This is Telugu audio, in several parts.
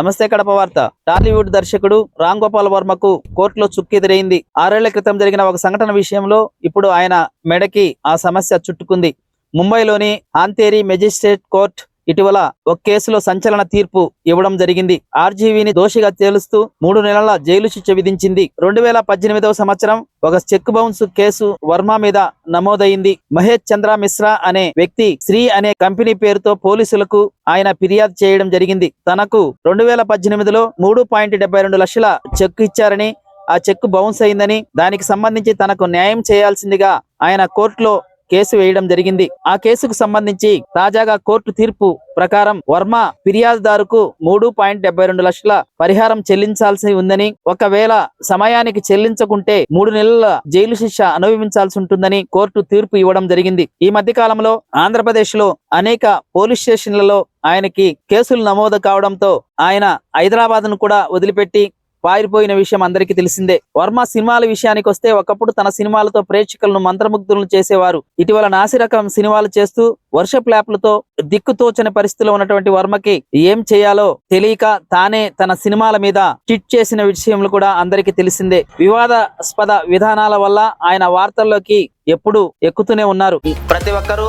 నమస్తే కడప వార్త. టాలీవుడ్ దర్శకుడు రామ్ గోపాల్ వర్మకు కోర్టులో చుక్కెదురైంది. 6 ఏళ్ల క్రితం జరిగిన ఒక సంఘటన విషయంలో ఇప్పుడు ఆయన మెడకి ఆ సమస్య చుట్టుకుంది. ముంబైలోని ఆంతేరి మెజిస్ట్రేట్ కోర్టు ఇటీవల ఒక కేసులో సంచలన తీర్పు ఇవ్వడం జరిగింది. ఆర్జీవీని దోషిగా తేలుస్తూ 3 నెలల జైలు శిక్ష విధించింది. 2018వ సంవత్సరం ఒక చెక్ బౌన్స్ కేసు వర్మ మీద నమోదైంది. మహేష్ చంద్ర మిశ్రా అనే వ్యక్తి శ్రీ అనే కంపెనీ పేరుతో పోలీసులకు ఆయన ఫిర్యాదు చేయడం జరిగింది. తనకు 2018లో 3.72 లక్షల చెక్ ఇచ్చారని, ఆ చెక్ బౌన్స్ అయిందని, దానికి సంబంధించి తనకు న్యాయం చేయాల్సిందిగా ఆయన కోర్టులో కేసు వేయడం జరిగింది. ఆ కేసుకు సంబంధించి తాజాగా కోర్టు తీర్పు ప్రకారం వర్మ ఫిర్యాదుదారుకు 3.72 లక్షల పరిహారం చెల్లించాల్సి ఉందని, ఒకవేళ సమయానికి చెల్లించకుంటే 3 నెలల జైలు శిక్ష అనుభవించాల్సి ఉంటుందని కోర్టు తీర్పు ఇవ్వడం జరిగింది. ఈ మధ్య కాలంలో ఆంధ్రప్రదేశ్ లో అనేక పోలీస్ స్టేషన్లలో ఆయనకి కేసులు నమోదు కావడంతో ఆయన హైదరాబాద్ ను కూడా వదిలిపెట్టి పారిపోయిన విషయం అందరికీ తెలిసిందే. వర్మ సినిమాల విషయానికి వస్తే ఒకప్పుడు తన సినిమాలతో ప్రేక్షకులను మంత్రముగ్ధులను చేసేవారు. ఇటీవల నాసిరకం సినిమాలు చేస్తూ వర్షప్ ల్యాప్లతో దిక్కుతోచని పరిస్థితిలో ఉన్నటువంటి వర్మకి ఏం చేయాలో తెలియక తానే తన సినిమాల మీద చిట్ చేసిన విషయంలో కూడా అందరికీ తెలిసిందే. వివాదాస్పద విధానాల వల్ల ఆయన వార్తల్లోకి ఎప్పుడు ఎక్కుతూనే ఉన్నారు. ప్రతి ఒక్కరూ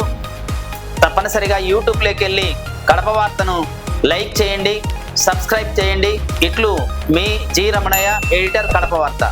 తప్పనిసరిగా యూట్యూబ్ లోకి వెళ్ళి కడప వార్తను లైక్ చేయండి, సబ్స్క్రైబ్ చేయండి. ఇట్లు మీ జి రమణయ్య, ఎడిటర్, కడప వార్త.